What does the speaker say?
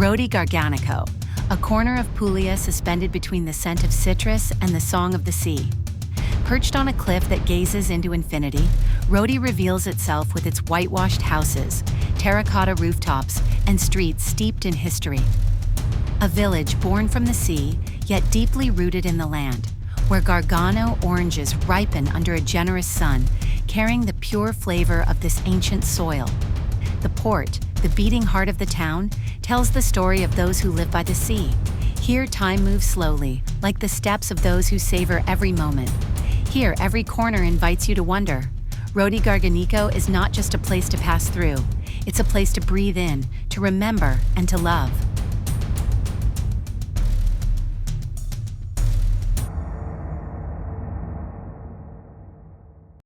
Rodi Garganico, a corner of Puglia suspended between the scent of citrus and the song of the sea. Perched on a cliff that gazes into infinity, Rodi reveals itself with its whitewashed houses, terracotta rooftops, and streets steeped in history. A village born from the sea, yet deeply rooted in the land, where Gargano oranges ripen under a generous sun, carrying the pure flavor of this ancient soil. The port, the beating heart of the town, tells the story of those who live by the sea. Here, time moves slowly, like the steps of those who savor every moment. Here, every corner invites you to wonder. Rodi Garganico is not just a place to pass through. It's a place to breathe in, to remember, and to love.